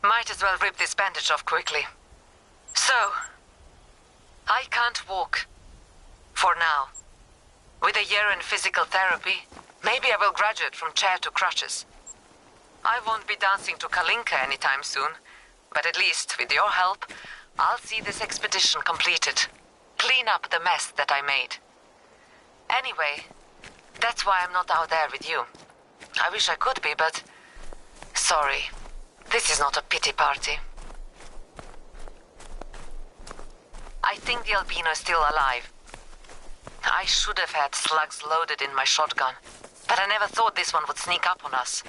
Might as well rip this bandage off quickly. So, I can't walk. For now. With a year in physical therapy, maybe I will graduate from chair to crutches. I won't be dancing to Kalinka anytime soon, but at least, with your help, I'll see this expedition completed. Clean up the mess that I made. Anyway, that's why I'm not out there with you. I wish I could be, but... sorry. This is not a pity party. I think the albino is still alive. I should have had slugs loaded in my shotgun, but I never thought this one would sneak up on us.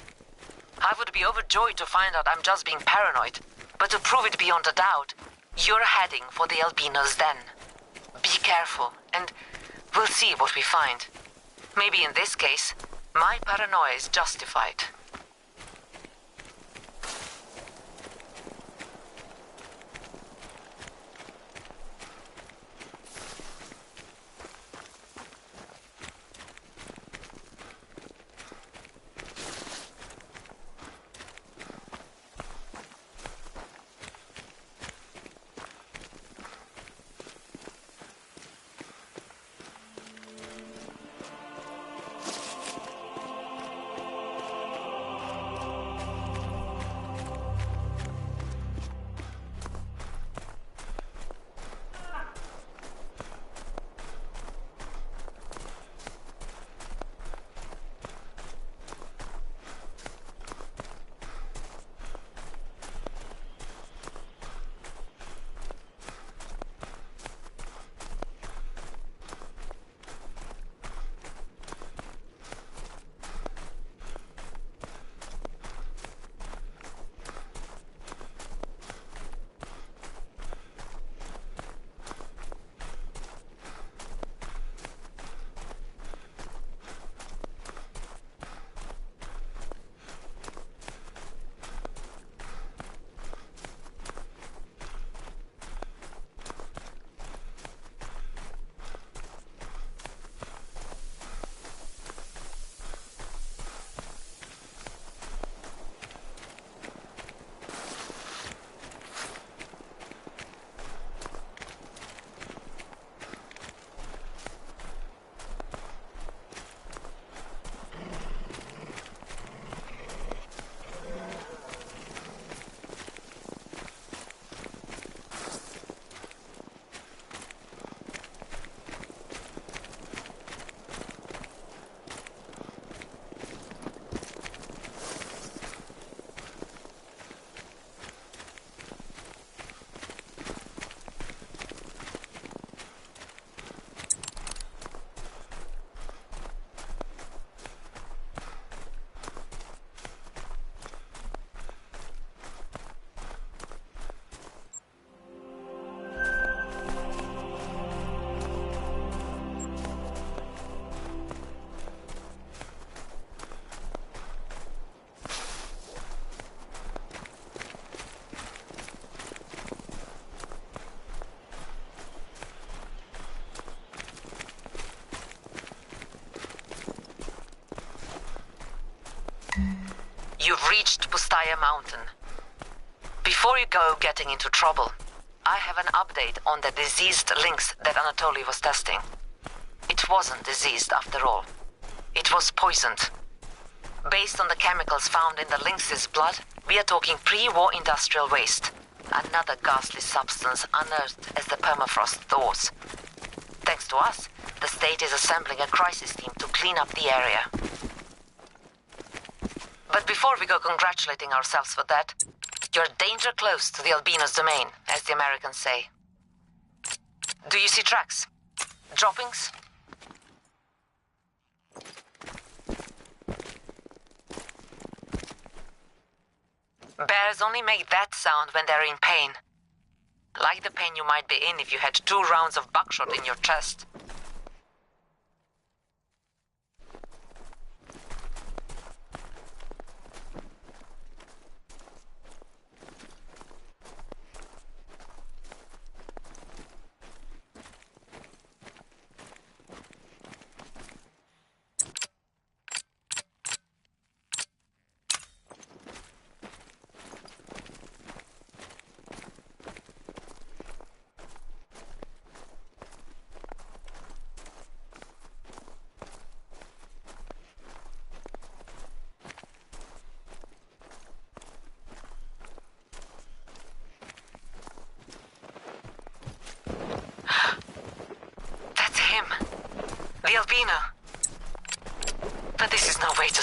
I would be overjoyed to find out I'm just being paranoid, but to prove it beyond a doubt, you're heading for the albino's den. Be careful, and we'll see what we find. Maybe in this case, my paranoia is justified. You've reached Pustaya Mountain. Before you go getting into trouble, I have an update on the diseased lynx that Anatoly was testing. It wasn't diseased after all. It was poisoned. Based on the chemicals found in the lynx's blood, we are talking pre-war industrial waste. Another ghastly substance unearthed as the permafrost thaws. Thanks to us, the state is assembling a crisis team to clean up the area. But before we go congratulating ourselves for that, you're danger close to the albino's domain, as the Americans say. Do you see tracks? Droppings? Bears only make that sound when they're in pain. Like the pain you might be in if you had 2 rounds of buckshot in your chest.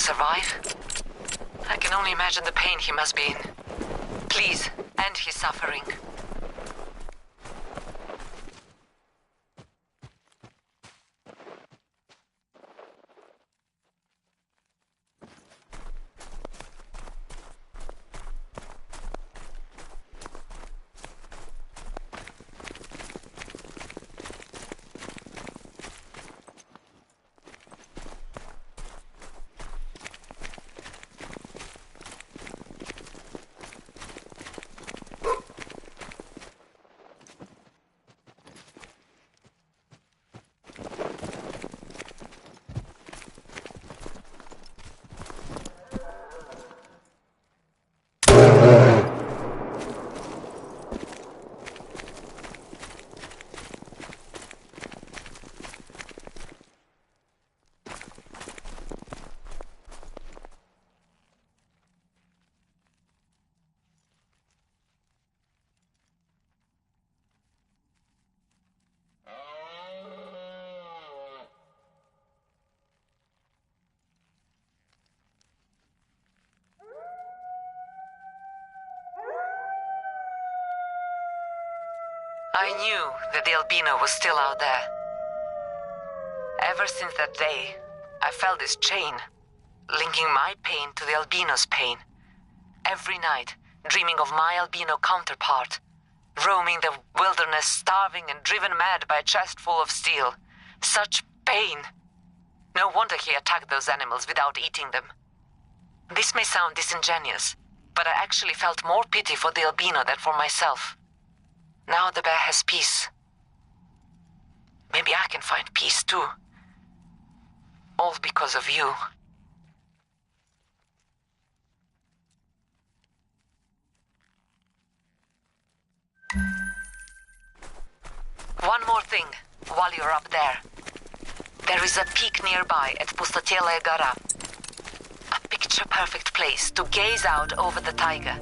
survive? I can only imagine the pain he must be in. Please, end his suffering. I knew that the albino was still out there. Ever since that day, I felt this chain, linking my pain to the albino's pain. Every night, dreaming of my albino counterpart, roaming the wilderness, starving and driven mad by a chest full of steel. Such pain! No wonder he attacked those animals without eating them. This may sound disingenuous, but I actually felt more pity for the albino than for myself. Now the bear has peace. Maybe I can find peace too. All because of you. One more thing, while you're up there. There is a peak nearby at Pustotele Gara. A picture-perfect place to gaze out over the taiga.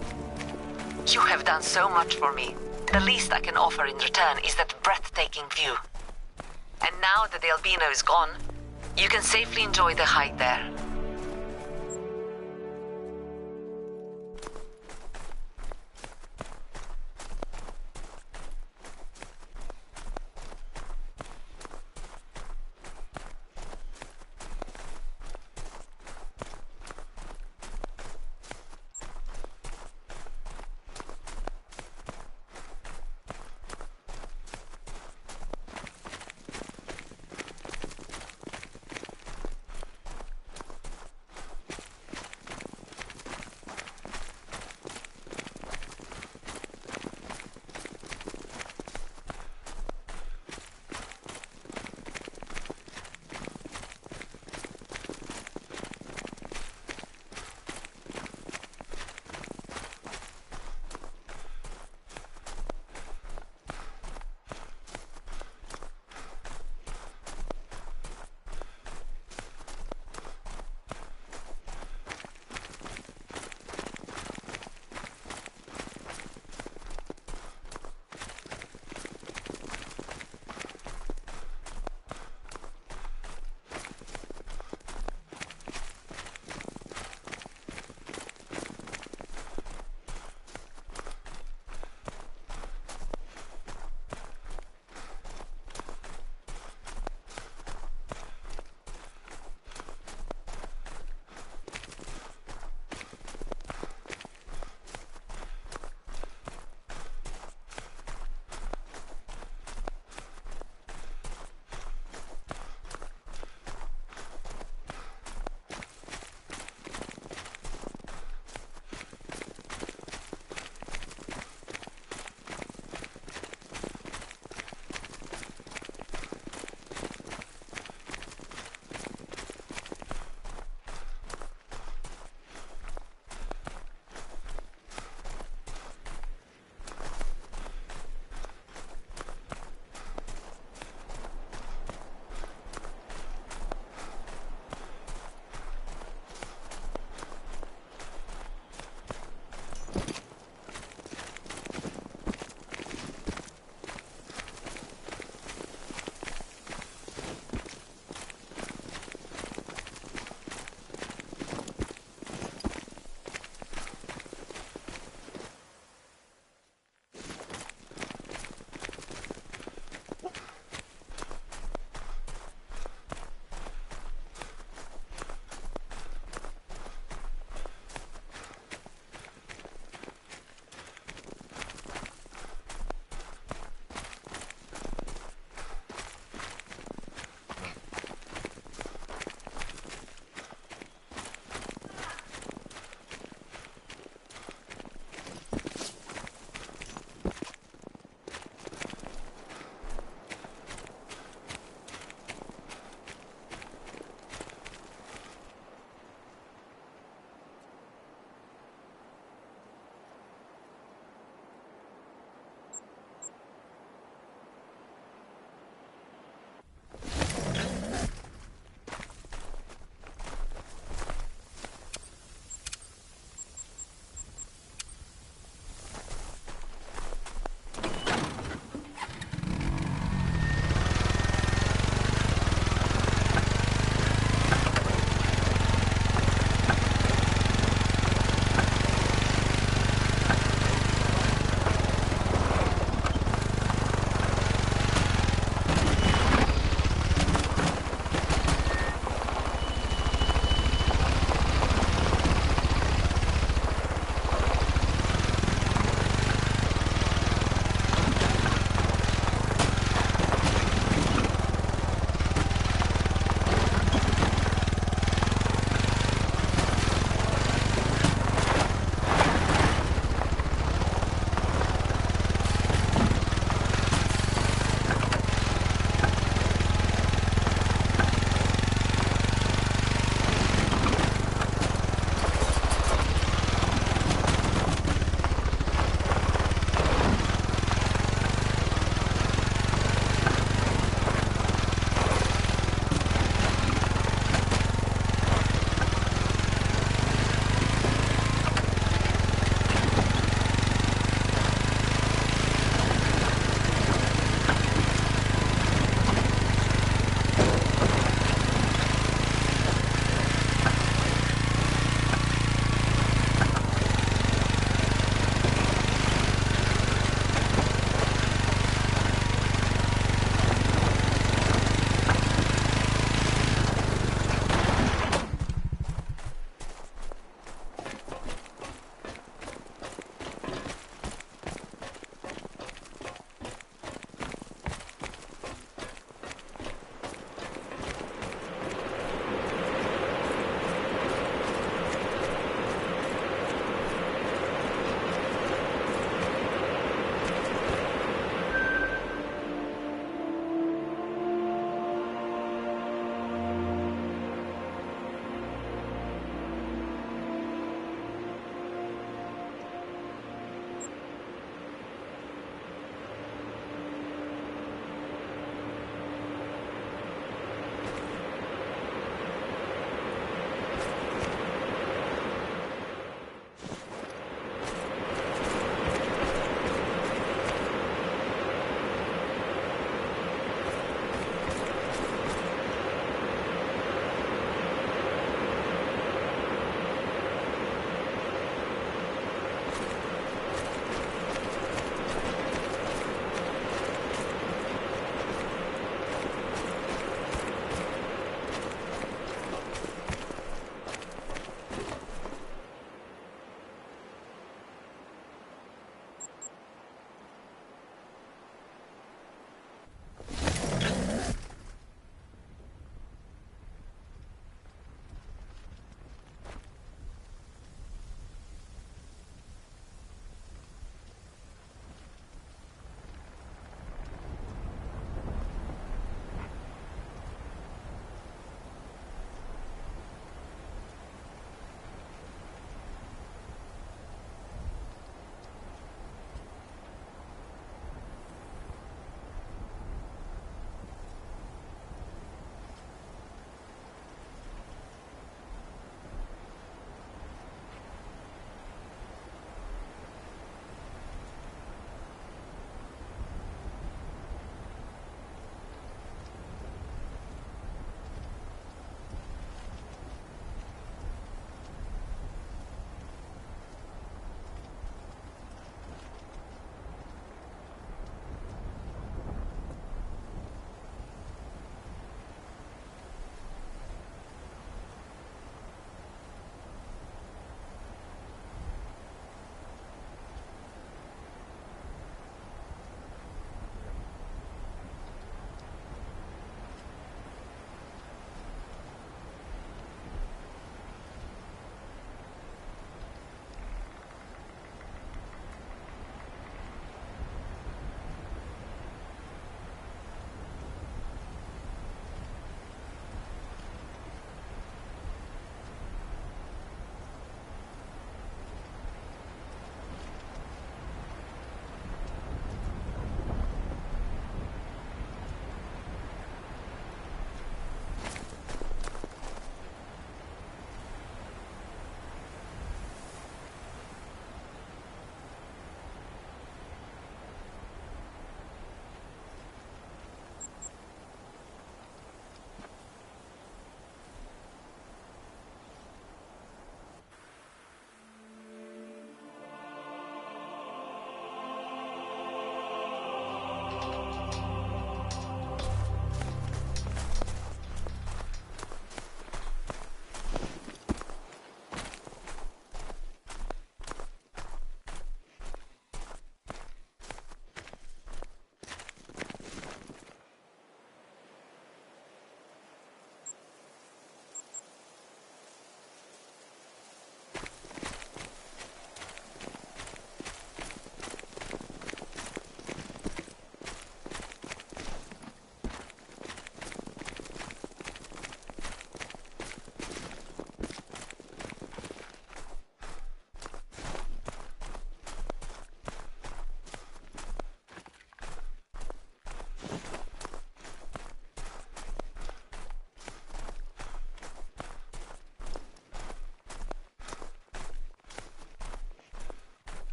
You have done so much for me. The least I can offer in return is that breathtaking view. And now that the albino is gone, you can safely enjoy the hike there.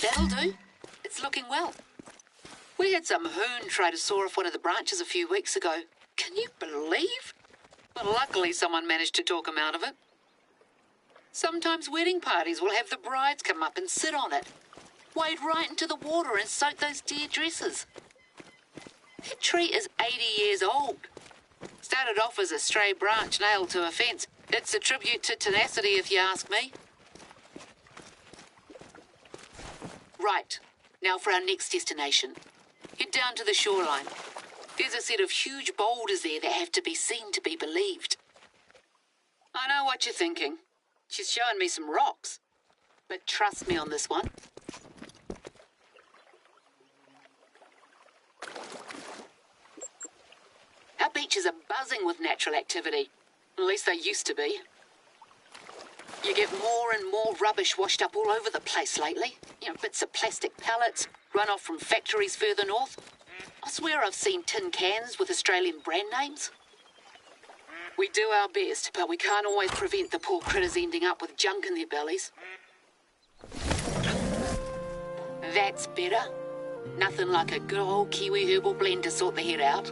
That'll do. It's looking well. We had some hoon try to saw off one of the branches a few weeks ago. Can you believe? But luckily someone managed to talk him out of it. Sometimes wedding parties will have the brides come up and sit on it. Wade right into the water and soak those dear dresses. That tree is 80 years old. Started off as a stray branch nailed to a fence. It's a tribute to tenacity if you ask me. Right, now for our next destination. Head down to the shoreline. There's a set of huge boulders there that have to be seen to be believed. I know what you're thinking. She's showing me some rocks. But trust me on this one. Our beaches are buzzing with natural activity. At least they used to be. You get more and more rubbish washed up all over the place lately. You know, bits of plastic pellets, runoff from factories further north. I swear I've seen tin cans with Australian brand names. We do our best, but we can't always prevent the poor critters ending up with junk in their bellies. That's better. Nothing like a good old Kiwi herbal blend to sort the head out.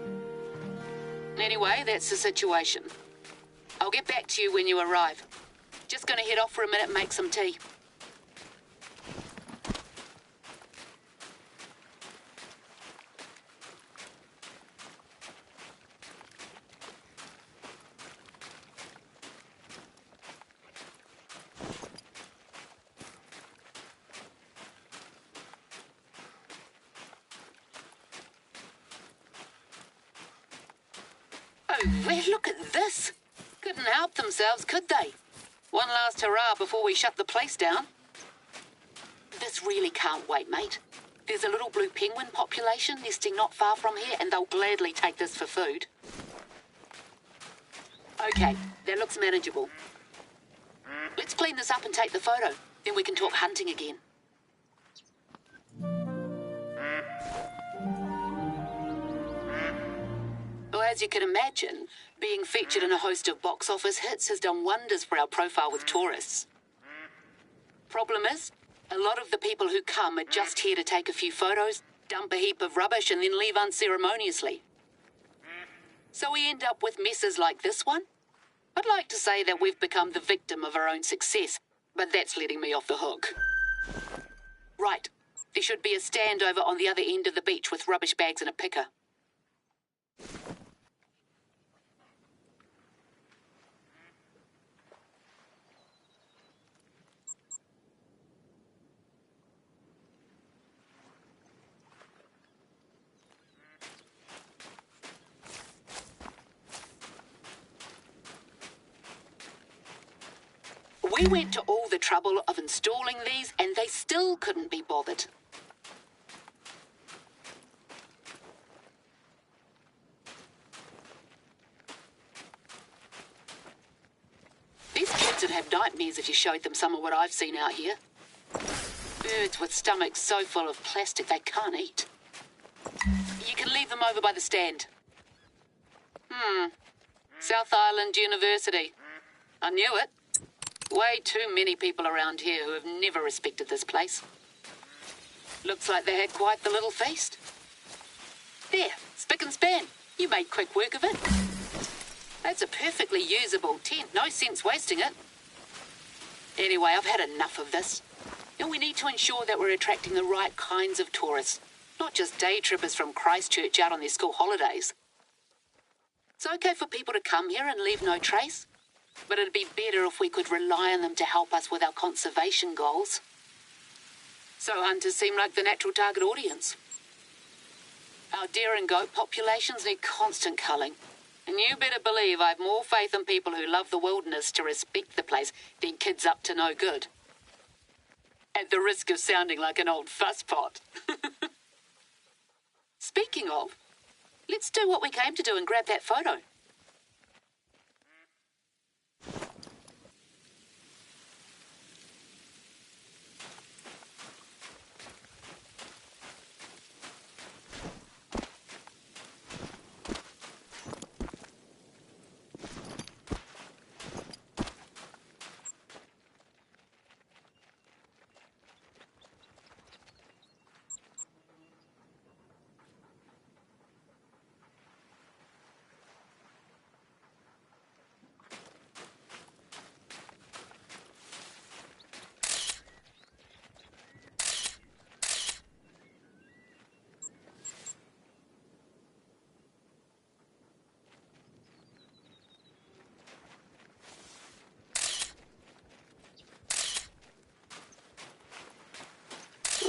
Anyway, that's the situation. I'll get back to you when you arrive. Just gonna head off for a minute and make some tea. Oh, well, look at this. Couldn't help themselves, could they? One last hurrah before we shut the place down. This really can't wait, mate. There's a little blue penguin population nesting not far from here, and they'll gladly take this for food. Okay, that looks manageable. Let's clean this up and take the photo. Then we can talk hunting again. as you can imagine, being featured in a host of box office hits has done wonders for our profile with tourists. Problem is, a lot of the people who come are just here to take a few photos, dump a heap of rubbish, and then leave unceremoniously. So we end up with messes like this one. I'd like to say that we've become the victim of our own success, but that's letting me off the hook. Right, there should be a stand over on the other end of the beach with rubbish bags and a picker. We went to all the trouble of installing these, and they still couldn't be bothered. These kids would have nightmares if you showed them some of what I've seen out here. Birds with stomachs so full of plastic they can't eat. You can leave them over by the stand. South Island University. I knew it. Way too many people around here who have never respected this place. Looks like they had quite the little feast. There, spick and span. You made quick work of it. That's a perfectly usable tent. No sense wasting it. Anyway, I've had enough of this. And we need to ensure that we're attracting the right kinds of tourists, not just day trippers from Christchurch out on their school holidays. It's okay for people to come here and leave no trace, but it'd be better if we could rely on them to help us with our conservation goals. So hunters seem like the natural target audience. Our deer and goat populations need constant culling, and you better believe I've more faith in people who love the wilderness to respect the place than kids up to no good. At the risk of sounding like an old fusspot. Speaking of, let's do what we came to do and grab that photo.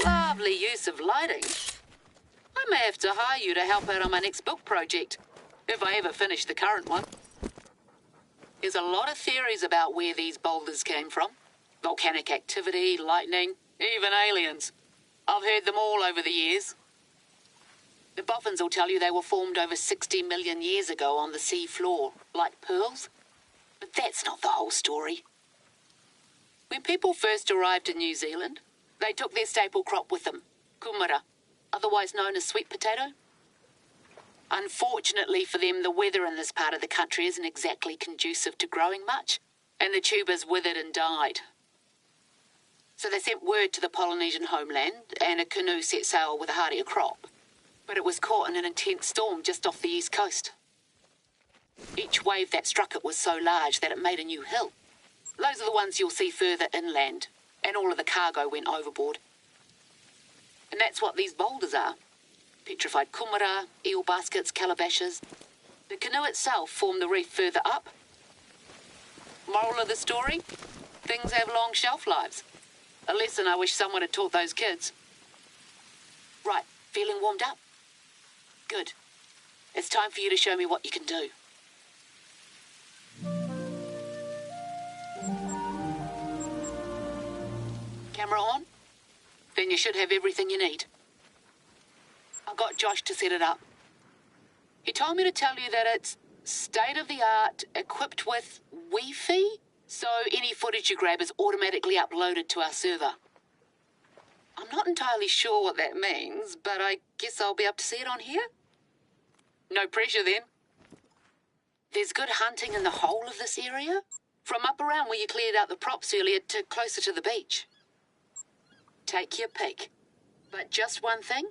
Lovely use of lighting. I may have to hire you to help out on my next book project, if I ever finish the current one. There's a lot of theories about where these boulders came from. Volcanic activity, lightning, even aliens. I've heard them all over the years. The boffins will tell you they were formed over 60 million years ago on the sea floor, like pearls. But that's not the whole story. When people first arrived in New Zealand, they took their staple crop with them, kumara, otherwise known as sweet potato. Unfortunately for them, the weather in this part of the country isn't exactly conducive to growing much, and the tubers withered and died. So they sent word to the Polynesian homeland, and a canoe set sail with a hardier crop. But it was caught in an intense storm just off the east coast. Each wave that struck it was so large that it made a new hill. Those are the ones you'll see further inland, and all of the cargo went overboard. And that's what these boulders are. Petrified kumara, eel baskets, calabashes. The canoe itself formed the reef further up. Moral of the story? Things have long shelf lives. A lesson I wish someone had taught those kids. Right, feeling warmed up? Good. It's time for you to show me what you can do. Camera on? Then you should have everything you need. I got Josh to set it up. He told me to tell you that it's state-of-the-art, equipped with Wi-Fi, so any footage you grab is automatically uploaded to our server. I'm not entirely sure what that means, but I guess I'll be able to see it on here? No pressure then. There's good hunting in the whole of this area, from up around where you cleared out the props earlier to closer to the beach. Take your pick. But just one thing,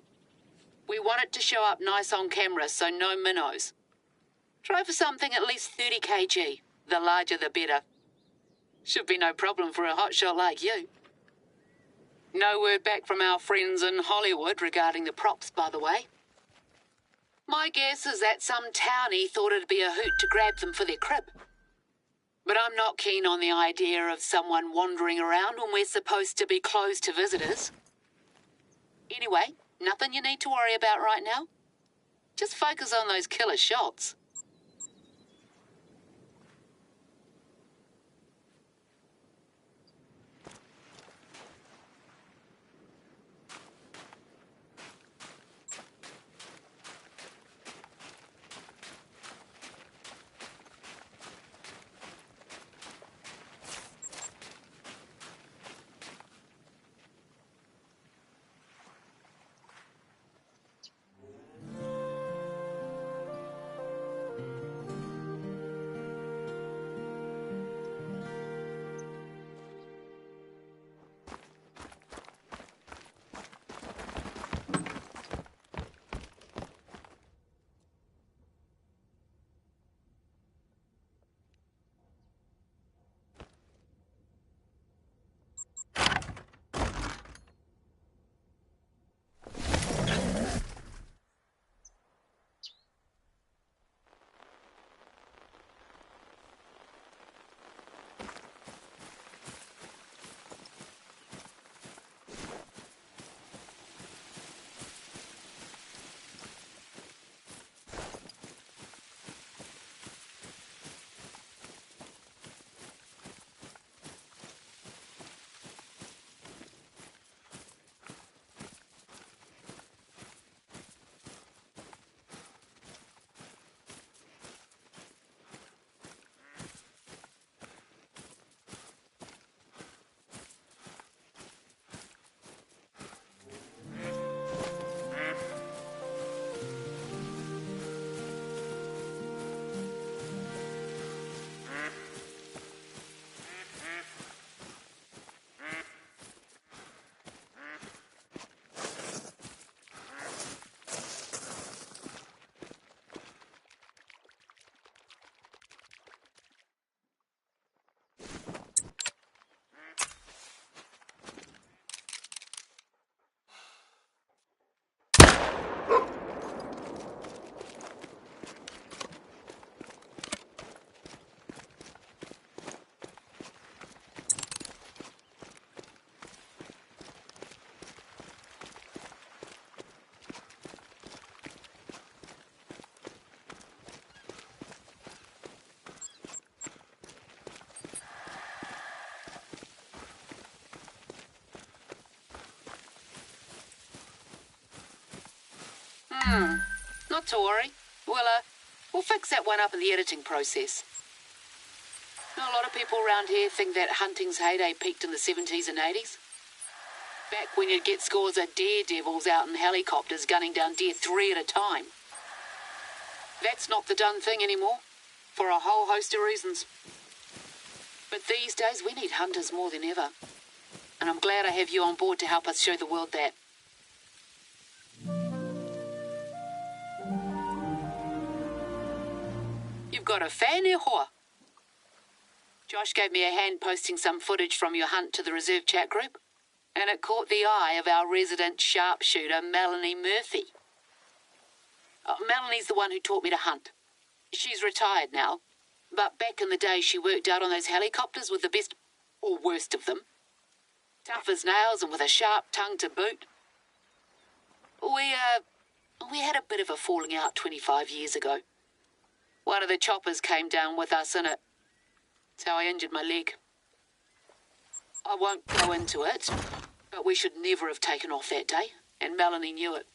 we want it to show up nice on camera, so no minnows. Try for something at least 30 kg. The larger the better. Should be no problem for a hotshot like you. No word back from our friends in Hollywood regarding the props, by the way. My guess is that some townie thought it'd be a hoot to grab them for their crib. But I'm not keen on the idea of someone wandering around when we're supposed to be closed to visitors. Anyway, nothing you need to worry about right now. Just focus on those killer shots. Not to worry. We'll fix that one up in the editing process. A lot of people around here think that hunting's heyday peaked in the 70s and 80s. Back when you'd get scores of daredevils out in helicopters gunning down deer 3 at a time. That's not the done thing anymore, for a whole host of reasons. But these days we need hunters more than ever. And I'm glad I have you on board to help us show the world that. You've got a fan here, Hoa. Josh gave me a hand posting some footage from your hunt to the reserve chat group, and it caught the eye of our resident sharpshooter, Melanie Murphy. Melanie's the one who taught me to hunt. She's retired now, but back in the day she worked out on those helicopters with the best, or worst of them. Tough as nails and with a sharp tongue to boot. We had a bit of a falling out 25 years ago. One of the choppers came down with us in it. That's how I injured my leg. I won't go into it, but we should never have taken off that day, and Melanie knew it.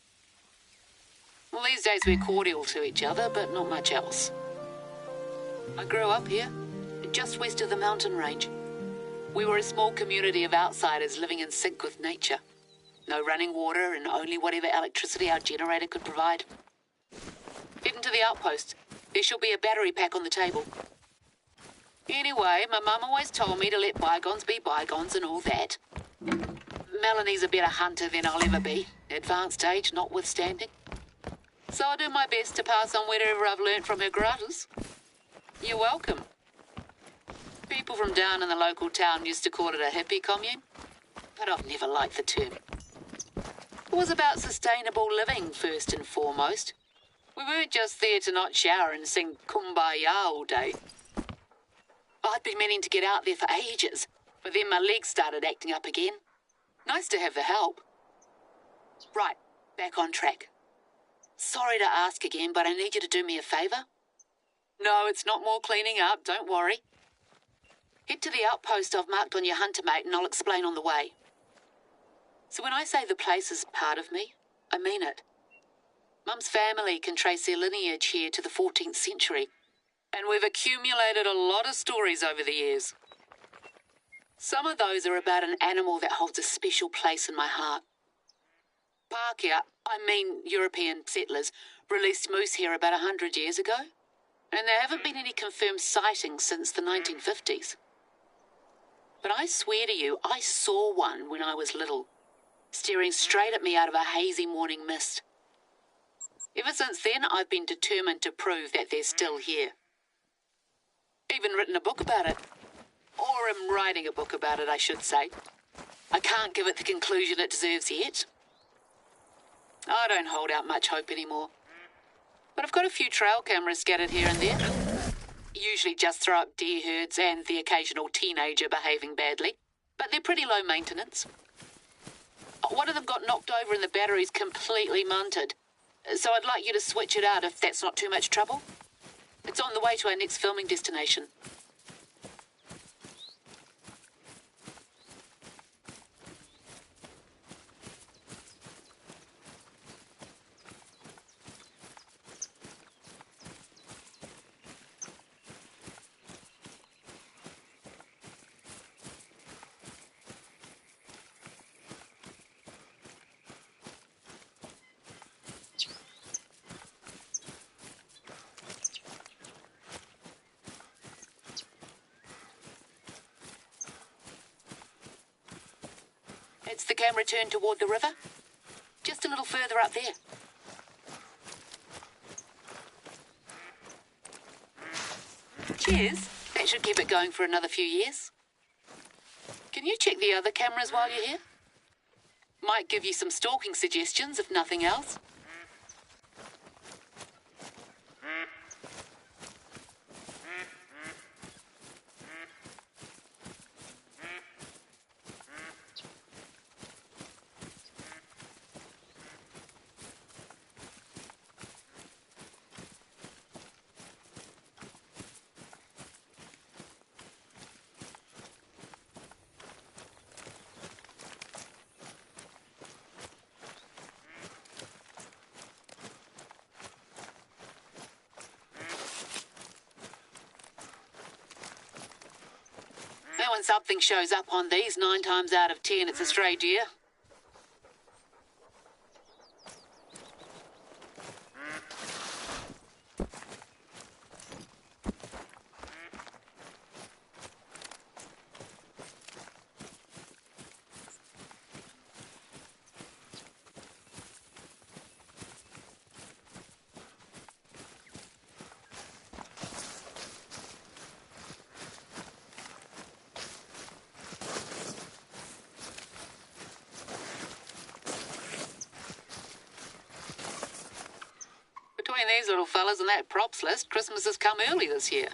Well, these days we're cordial to each other, but not much else. I grew up here, just west of the mountain range. We were a small community of outsiders living in sync with nature. No running water and only whatever electricity our generator could provide. Heading to the outpost. There should be a battery pack on the table. Anyway, my mum always told me to let bygones be bygones and all that. Melanie's a better hunter than I'll ever be, advanced age notwithstanding. So I'll do my best to pass on whatever I've learnt from her gratis. You're welcome. People from down in the local town used to call it a hippie commune, but I've never liked the term. It was about sustainable living first and foremost. We weren't just there to not shower and sing Kumbaya all day. I'd been meaning to get out there for ages, but then my legs started acting up again. Nice to have the help. Right, back on track. Sorry to ask again, but I need you to do me a favour. No, it's not more cleaning up, don't worry. Head to the outpost I've marked on your hunter mate and I'll explain on the way. So when I say the place is part of me, I mean it. Mum's family can trace their lineage here to the 14th century, and we've accumulated a lot of stories over the years. Some of those are about an animal that holds a special place in my heart. Pākehā, European settlers, released moose here about 100 years ago, and there haven't been any confirmed sightings since the 1950s. But I swear to you, I saw one when I was little, staring straight at me out of a hazy morning mist. Ever since then, I've been determined to prove that they're still here. Even written a book about it. Or am writing a book about it, I should say. I can't give it the conclusion it deserves yet. I don't hold out much hope anymore. But I've got a few trail cameras scattered here and there. Usually just throw up deer herds and the occasional teenager behaving badly. But they're pretty low maintenance. One of them got knocked over and the battery's completely munted. So I'd like you to switch it out if that's not too much trouble. It's on the way to our next filming destination. It's the camera turned toward the river. Just a little further up there. Cheers. That should keep it going for another few years. Can you check the other cameras while you're here? Might give you some stalking suggestions, if nothing else. When something shows up on these, 9 times out of 10, it's a stray deer. Between these little fellas and that props list, Christmas has come early this year.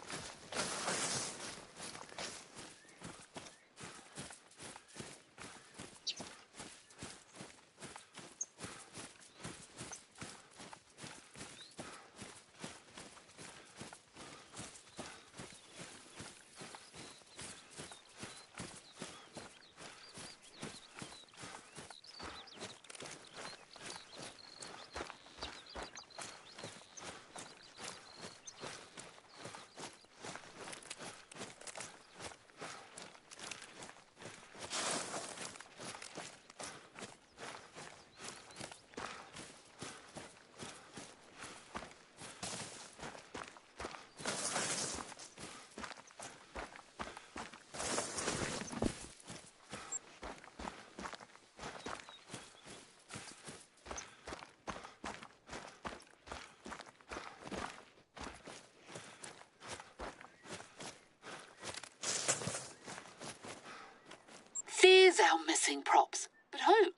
some missing props. But who?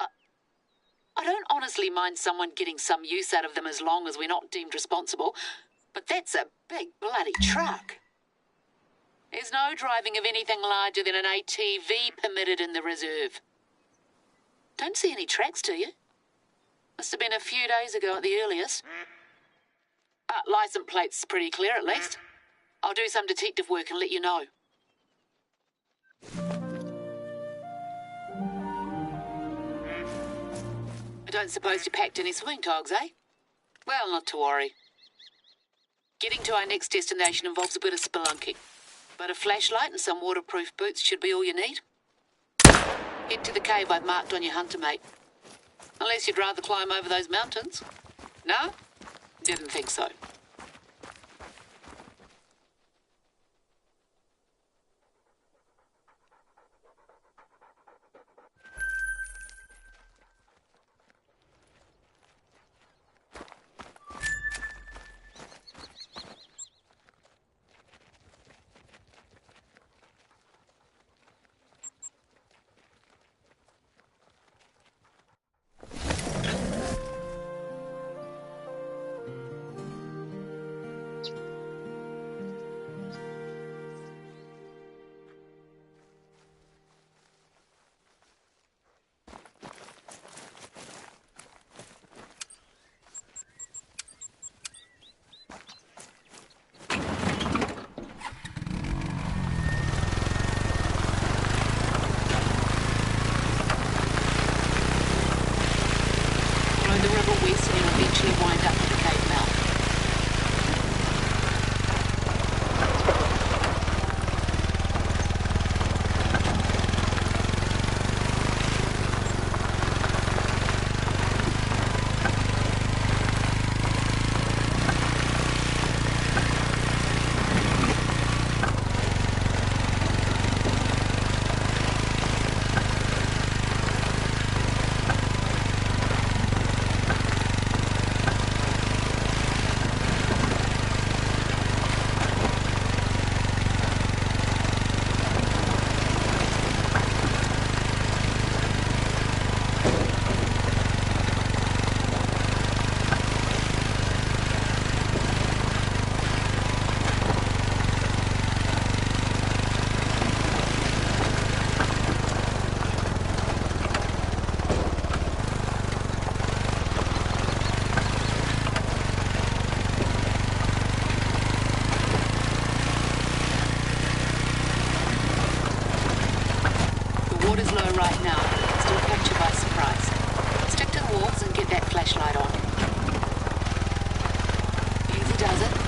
I don't honestly mind someone getting some use out of them as long as we're not deemed responsible. But that's a big bloody truck. There's no driving of anything larger than an ATV permitted in the reserve. Don't see any tracks, do you? Must have been a few days ago at the earliest. License plate's pretty clear at least. I'll do some detective work and let you know. I don't suppose you packed any swing togs, eh? Well, not to worry. Getting to our next destination involves a bit of spelunking, but a flashlight and some waterproof boots should be all you need. Head to the cave I've marked on your hunter mate. Unless you'd rather climb over those mountains. No? Didn't think so. Water's low right now. Still catch you by surprise. Stick to the walls and get that flashlight on. Easy does it.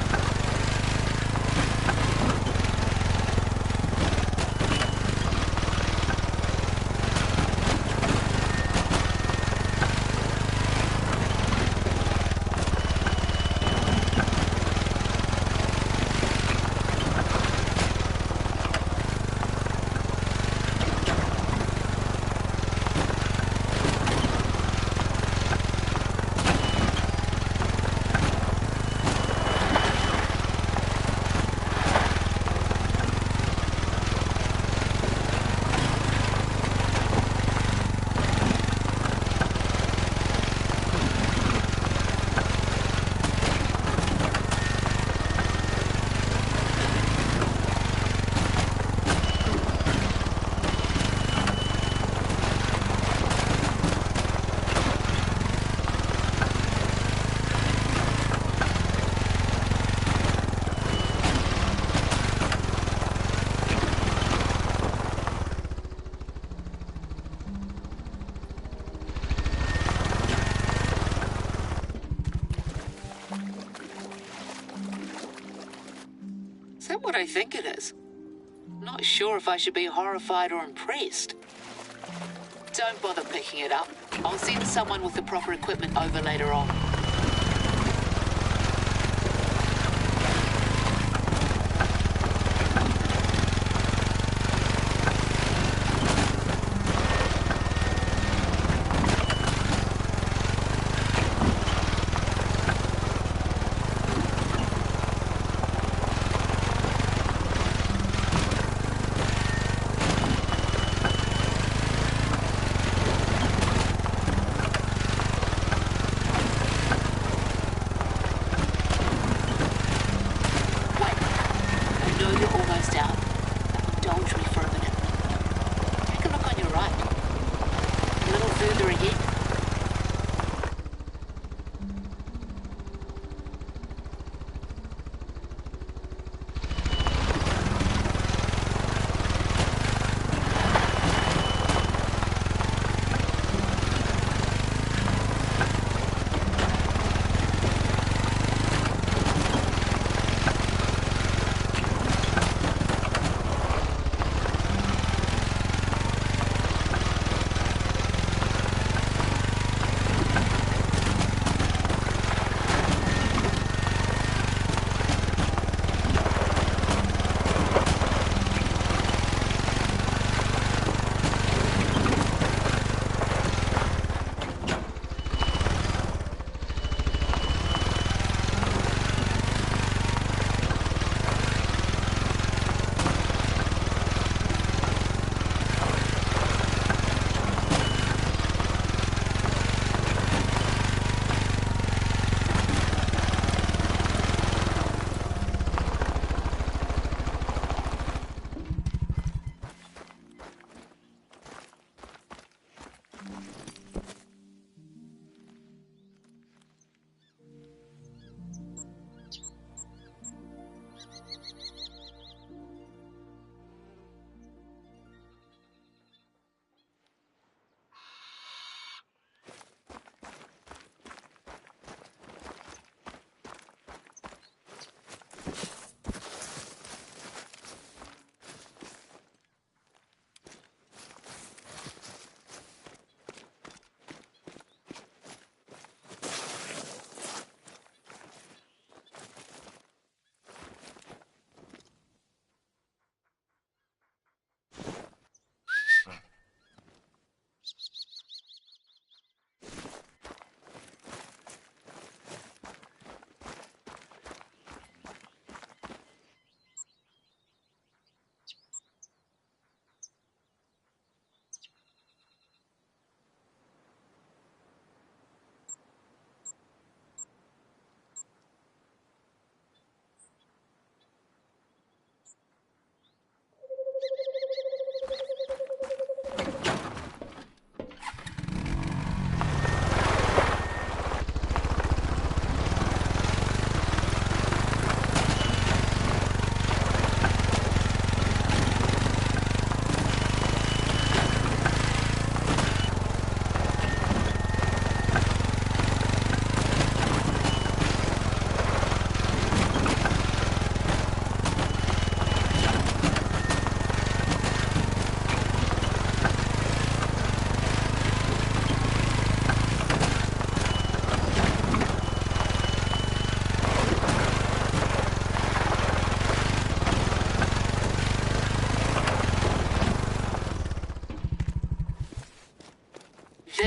Is that what I think it is? Not sure if I should be horrified or impressed. Don't bother picking it up. I'll send someone with the proper equipment over later on.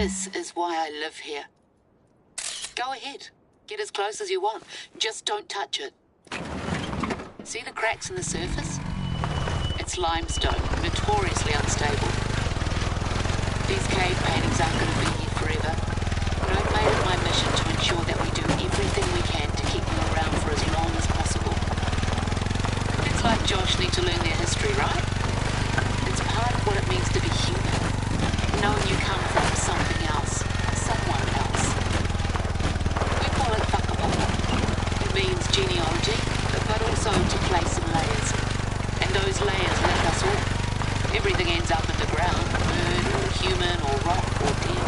This is why I live here. Go ahead. Get as close as you want. Just don't touch it. See the cracks in the surface? It's limestone, notoriously unstable. These cave paintings aren't going to be here forever, but I've made it my mission to ensure that we do everything we can to keep them around for as long as possible. Kids like Josh need to learn their history, right? It's part of what it means to be human, knowing you come from something else, someone else. We call it whakapapa. It means genealogy, but also to place some layers. And those layers link us all. Everything ends up in the ground, bird or human or rock or deer.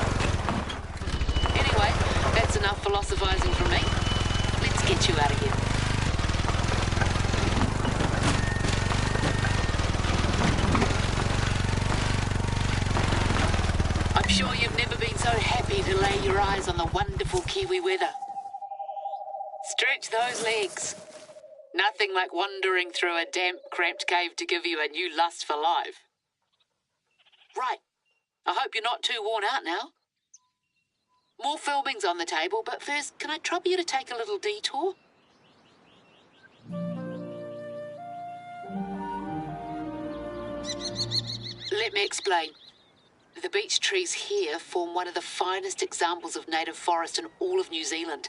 Anyway, that's enough philosophizing from me. Let's get you out of here. I'm sure you've never been so happy to lay your eyes on the wonderful Kiwi weather. Stretch those legs. Nothing like wandering through a damp, cramped cave to give you a new lust for life. Right. I hope you're not too worn out now. More filming's on the table, but first, can I trouble you to take a little detour? Let me explain. The beech trees here form one of the finest examples of native forest in all of New Zealand.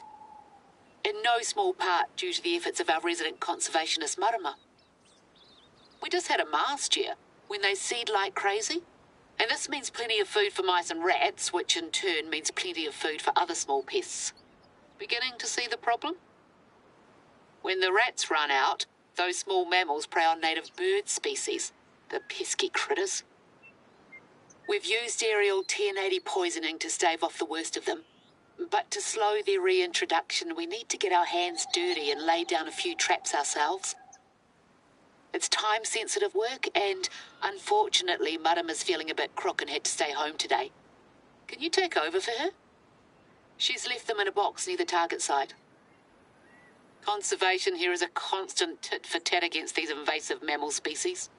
In no small part due to the efforts of our resident conservationist Marama. We just had a mast year when they seed like crazy. And this means plenty of food for mice and rats, which in turn means plenty of food for other small pests. Beginning to see the problem? When the rats run out, those small mammals prey on native bird species, the pesky critters. We've used aerial TN80 poisoning to stave off the worst of them. But to slow their reintroduction, we need to get our hands dirty and lay down a few traps ourselves. It's time-sensitive work, and unfortunately, Marama's feeling a bit crook and had to stay home today. Can you take over for her? She's left them in a box near the target site. Conservation here is a constant tit-for-tat against these invasive mammal species.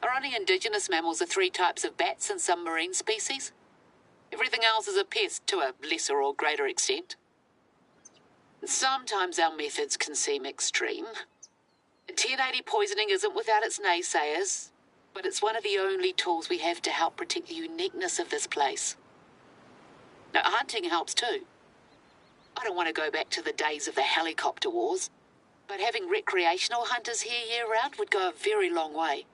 Our only indigenous mammals are 3 types of bats and some marine species. Everything else is a pest to a lesser or greater extent. Sometimes our methods can seem extreme. TN80 poisoning isn't without its naysayers, but it's one of the only tools we have to help protect the uniqueness of this place. Now, hunting helps too. I don't want to go back to the days of the helicopter wars, but having recreational hunters here year-round would go a very long way.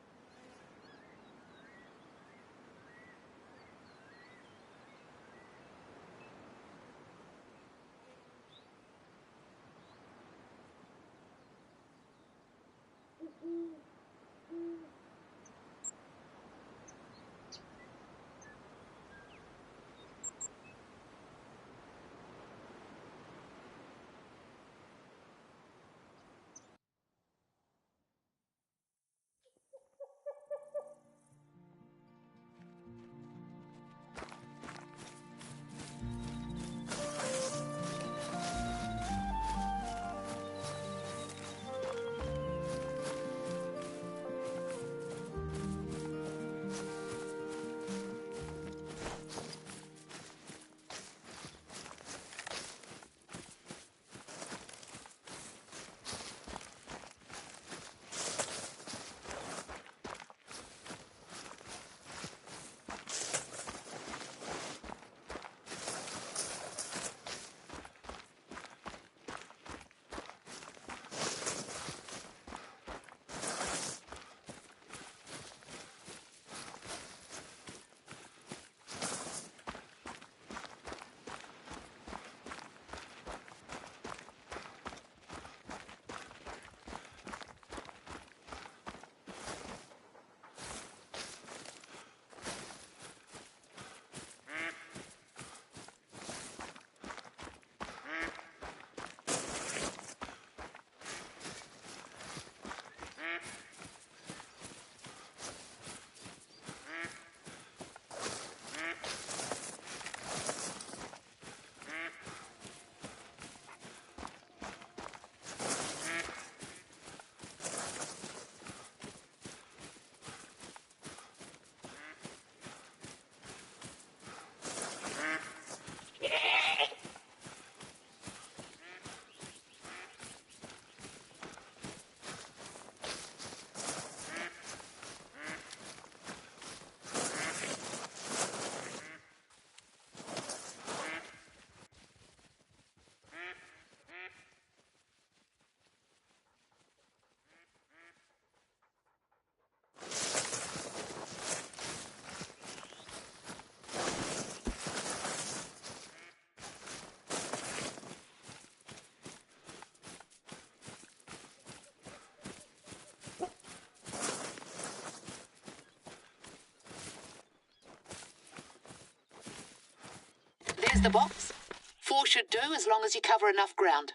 the box? 4 should do as long as you cover enough ground.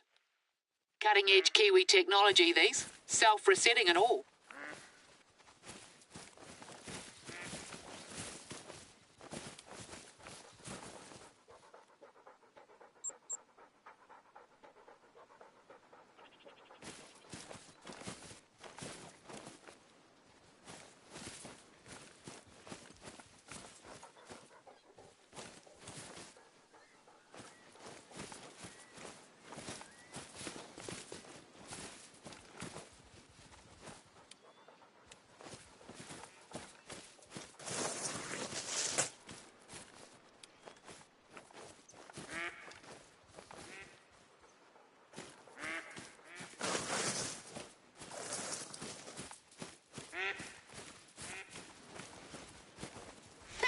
Cutting-edge Kiwi technology, these. Self-resetting and all.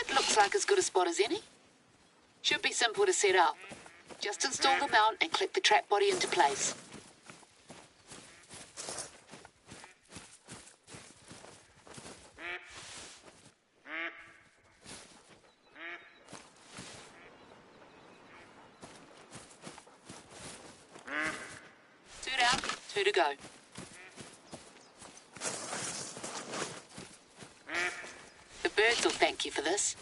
Looks like as good a spot as any. Should be simple to set up. Just install the mount and click the trap body into place. Two down, 2 to go. The birds will thank you for this.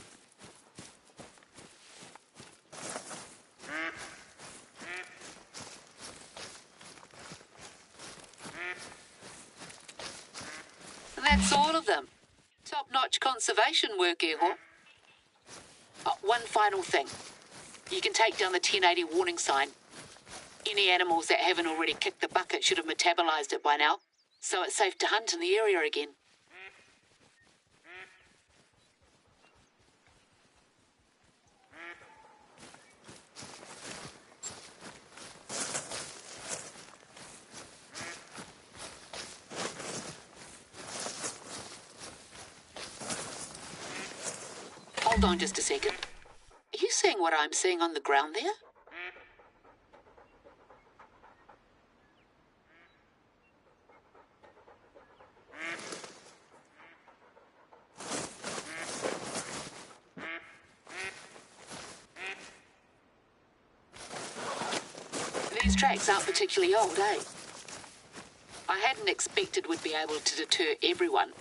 That's all of them. Top-notch conservation work, Airhawk. Oh, one final thing. You can take down the 1080 warning sign. Any animals that haven't already kicked the bucket should have metabolized it by now, so it's safe to hunt in the area again. Hold on just a second. Are you seeing what I'm seeing on the ground there? These tracks aren't particularly old, eh? I hadn't expected we'd be able to deter everyone,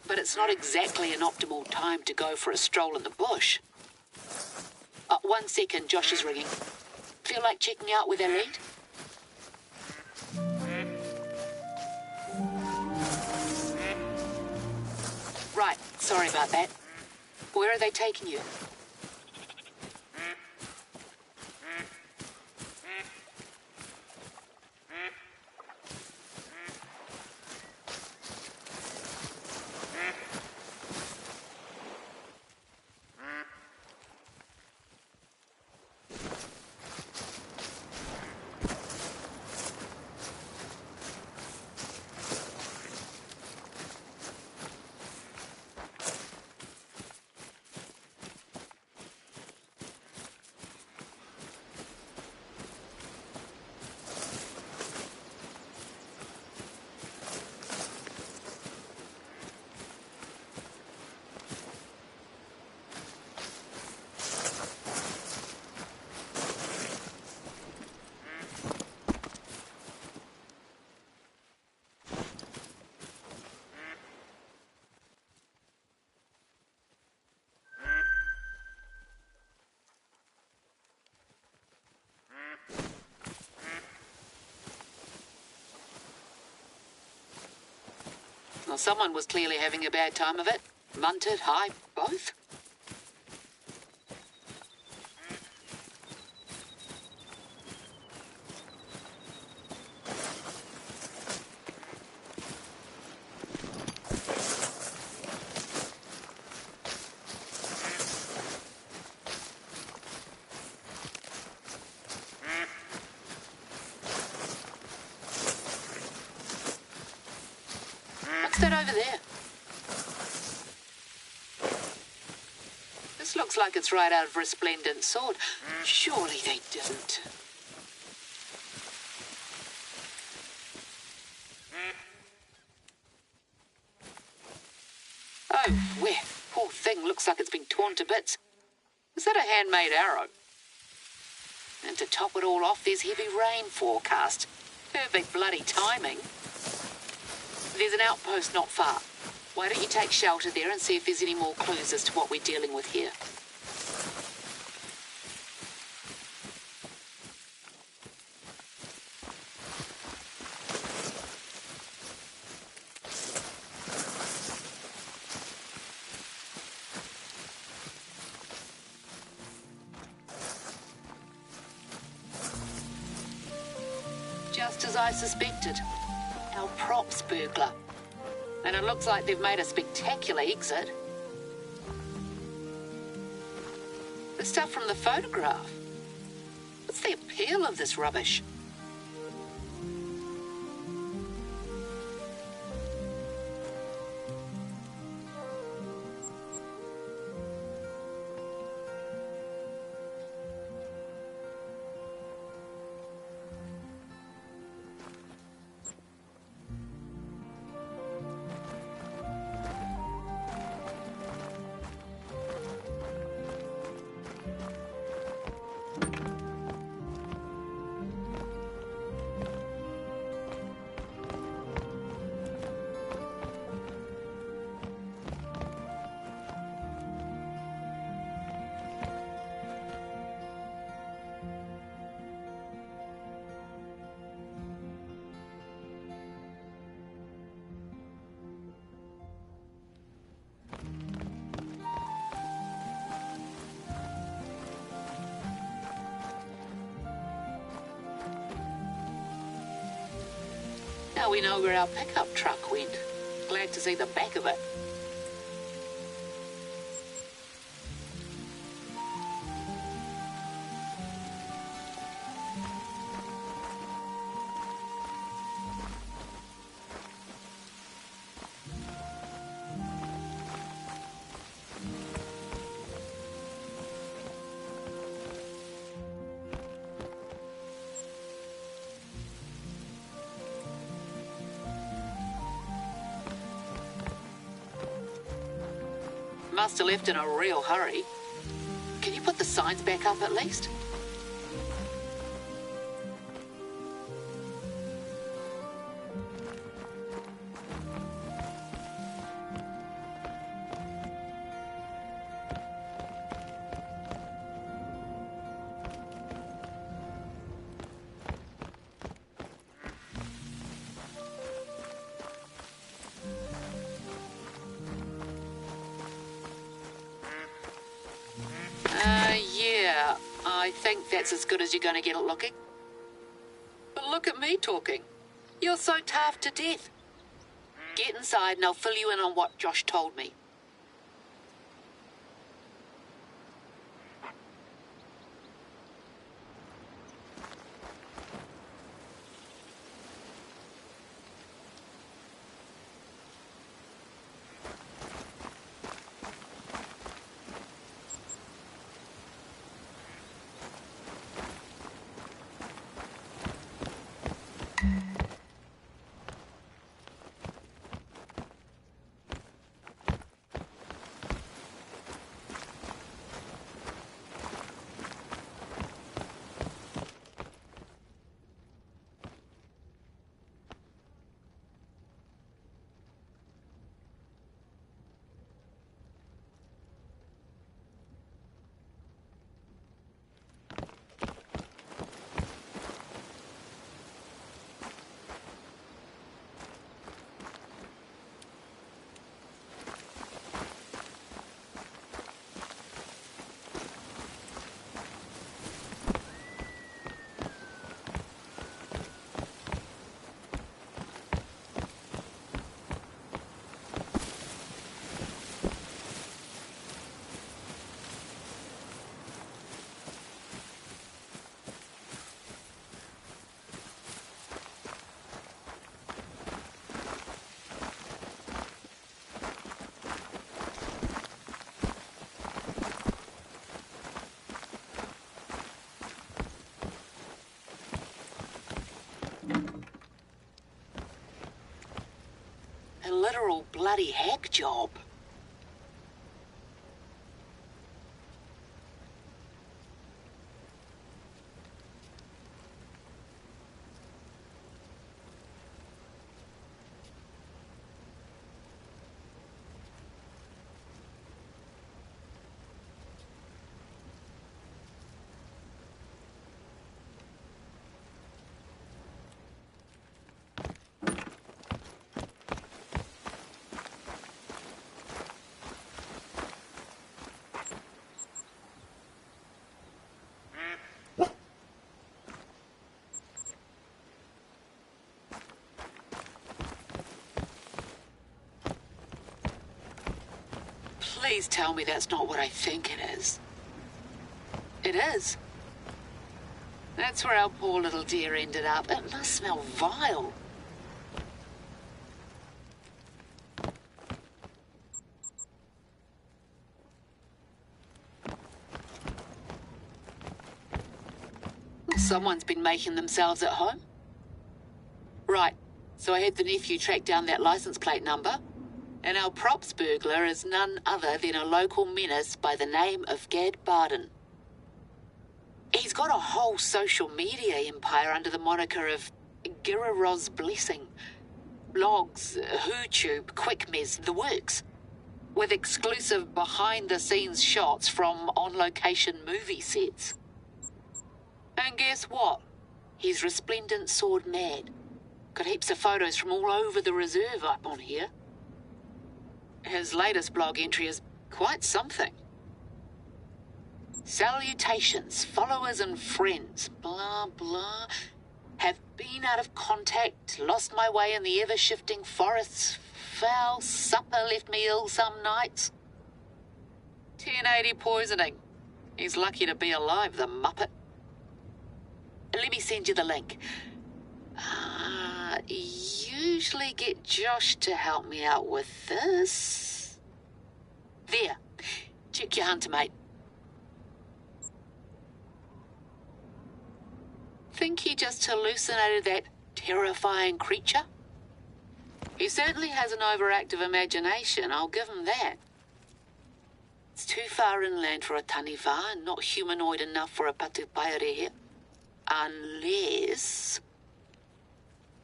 but it's not exactly an optimal time to go for a stroll in the bush. 1 second, Josh is ringing. Feel like checking out with our lead? Right, sorry about that. Where are they taking you? Well, someone was clearly having a bad time of it. Munted, high, both. What's that over there? This looks like it's right out of Resplendent Sword. Surely they didn't. Oh, where? Poor thing looks like it's been torn to bits. Is that a handmade arrow? And to top it all off, there's heavy rain forecast. Perfect bloody timing. There's an outpost not far. Why don't you take shelter there and see if there's any more clues as to what we're dealing with here? Just as I suspected. Our props burglar. And it looks like they've made a spectacular exit. The stuff from the photograph. What's the appeal of this rubbish? Now we know where our pickup truck went. Glad to see the back of it. Must have left in a real hurry. Can you put the signs back up at least? Yeah, I think that's as good as you're going to get it looking. But look at me talking. You're so tough to death. Get inside and I'll fill you in on what Josh told me. A literal bloody hack job. Please tell me that's not what I think it is. It is. That's where our poor little dear ended up. It must smell vile. Someone's been making themselves at home. Right, so I had the nephew track down that license plate number, and our props burglar is none other than a local menace by the name of Gad Barden. He's got a whole social media empire under the moniker of Giraroz Blessing. Blogs, HooTube, QuickMez, the works. With exclusive behind-the-scenes shots from on-location movie sets. And guess what? He's resplendent sword mad. Got heaps of photos from all over the reserve up on here. His latest blog entry is quite something. Salutations, followers and friends, blah blah. Have been out of contact, lost my way in the ever-shifting forests, foul supper left me ill some nights. 1080 poisoning. He's lucky to be alive, the muppet. Let me send you the link. Usually get Josh to help me out with this. There. Check your hunter, mate. Think he just hallucinated that terrifying creature? He certainly has an overactive imagination, I'll give him that. It's too far inland for a taniwha and not humanoid enough for a patupaere. Unless...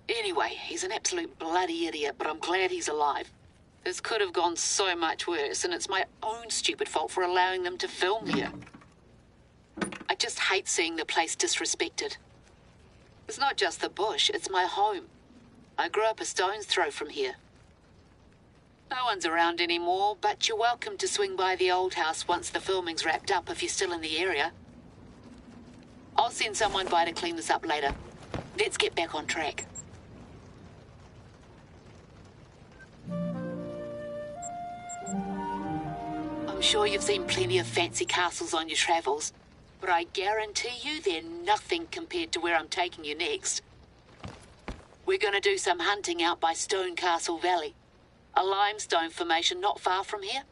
Anyway, he's an absolute bloody idiot, but I'm glad he's alive. This could have gone so much worse, and it's my own stupid fault for allowing them to film here. I just hate seeing the place disrespected. It's not just the bush, it's my home. I grew up a stone's throw from here. No one's around anymore, but you're welcome to swing by the old house once the filming's wrapped up if you're still in the area. I'll send someone by to clean this up later. Let's get back on track. I'm sure you've seen plenty of fancy castles on your travels, but I guarantee you they're nothing compared to where I'm taking you next. We're going to do some hunting out by Stone Castle Valley, a limestone formation not far from here.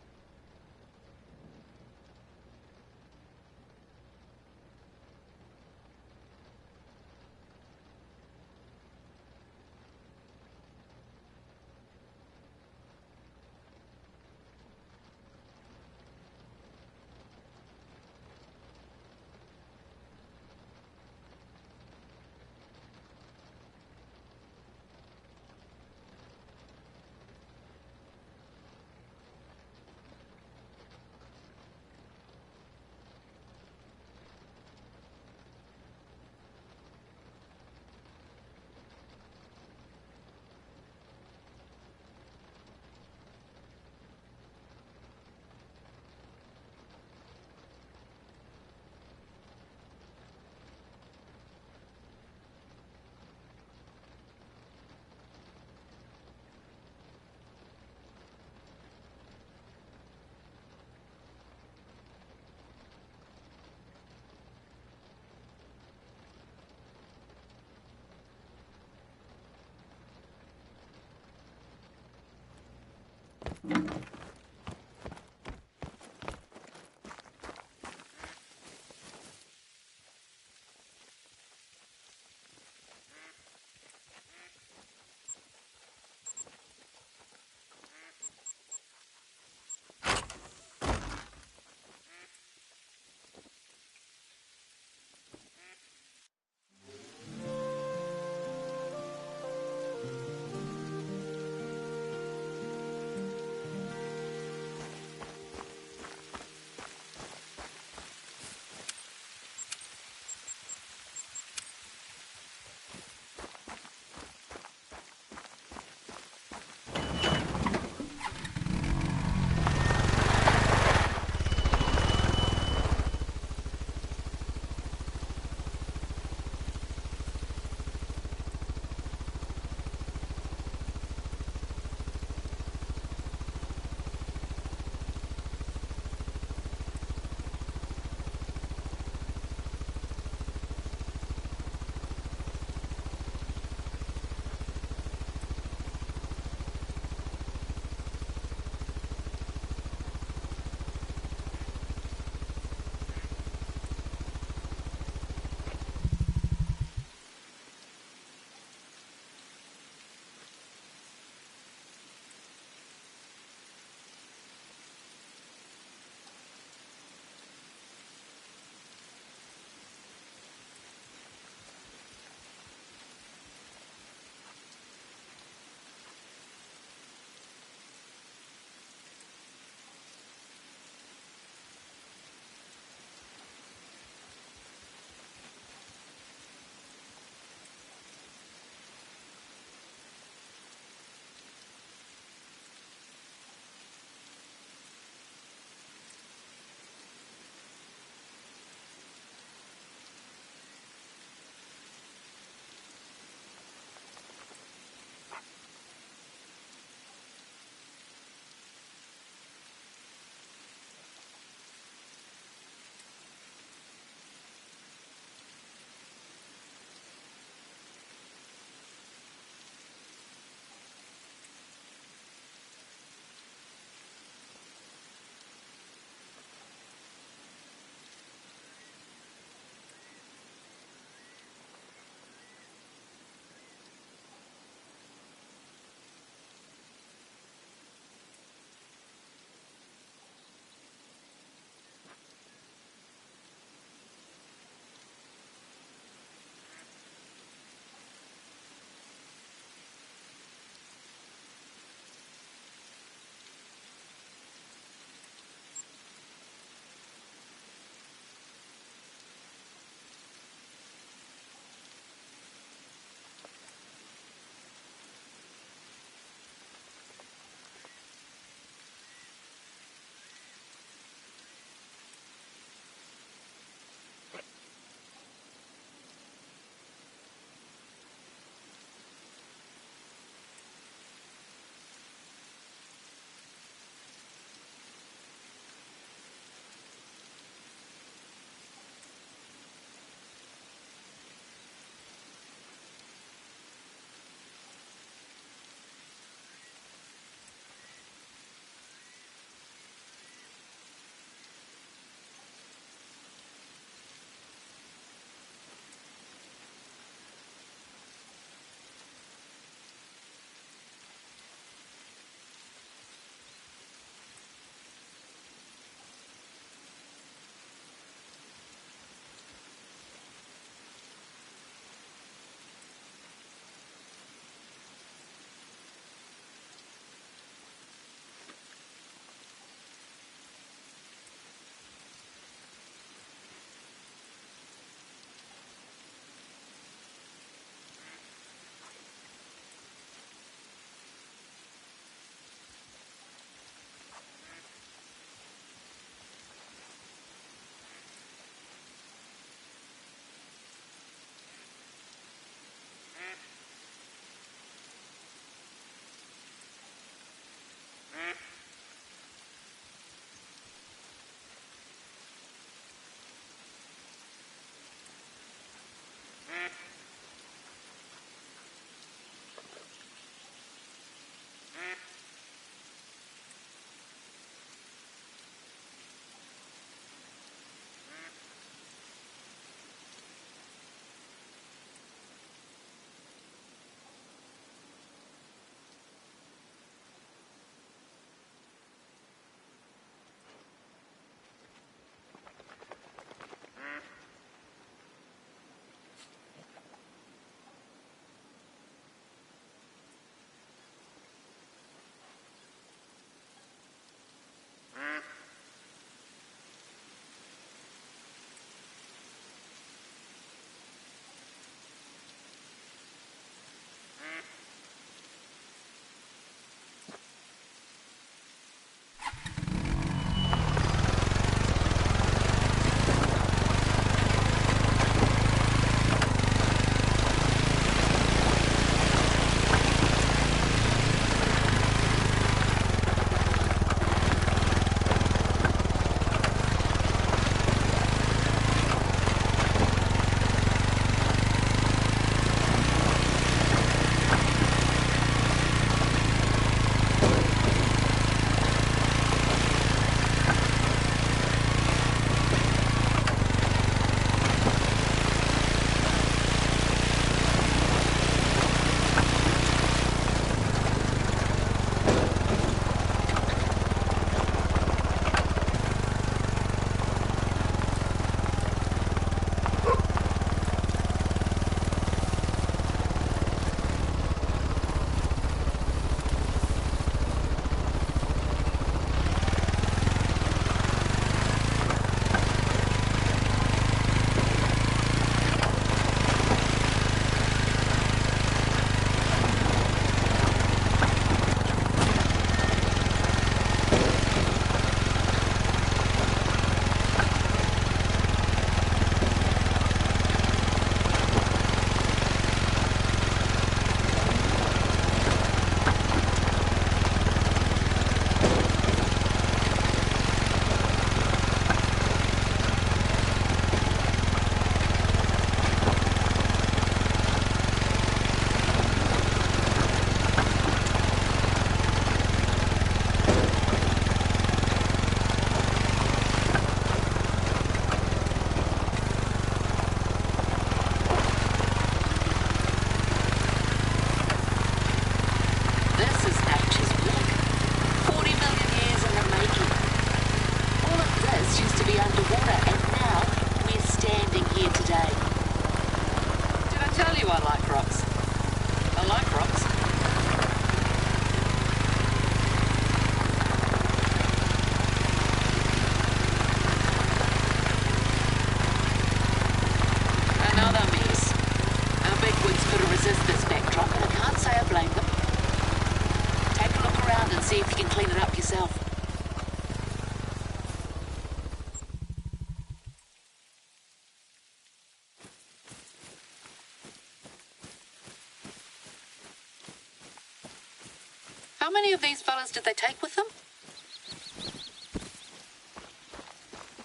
How many of these fellas did they take with them?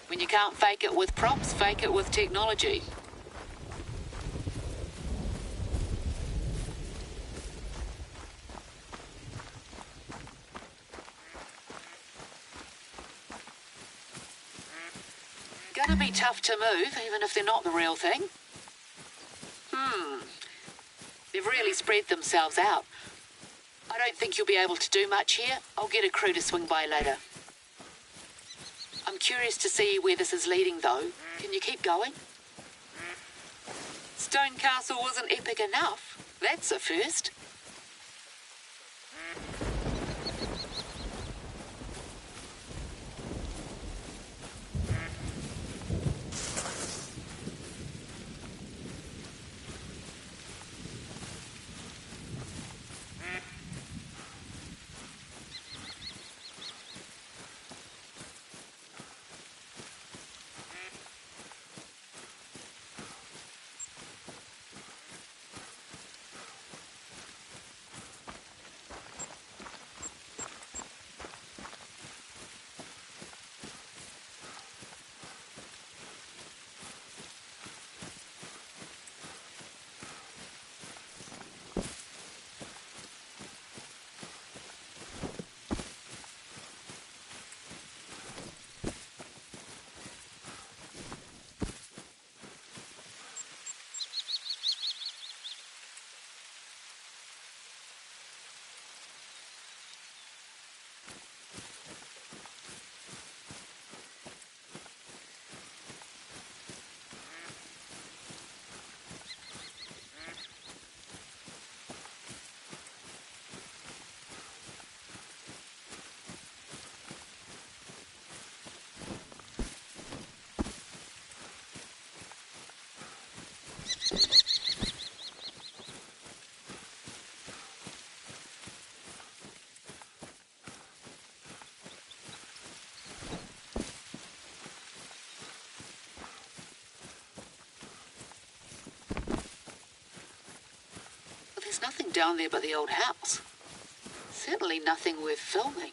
When you can't fake it with props, fake it with technology. Gonna be tough to move, even if they're not the real thing. They've really spread themselves out. I don't think you'll be able to do much here. I'll get a crew to swing by later. I'm curious to see where this is leading, though. Can you keep going? Stone Castle wasn't epic enough. That's a first. There's nothing down there but the old house. Certainly nothing worth filming.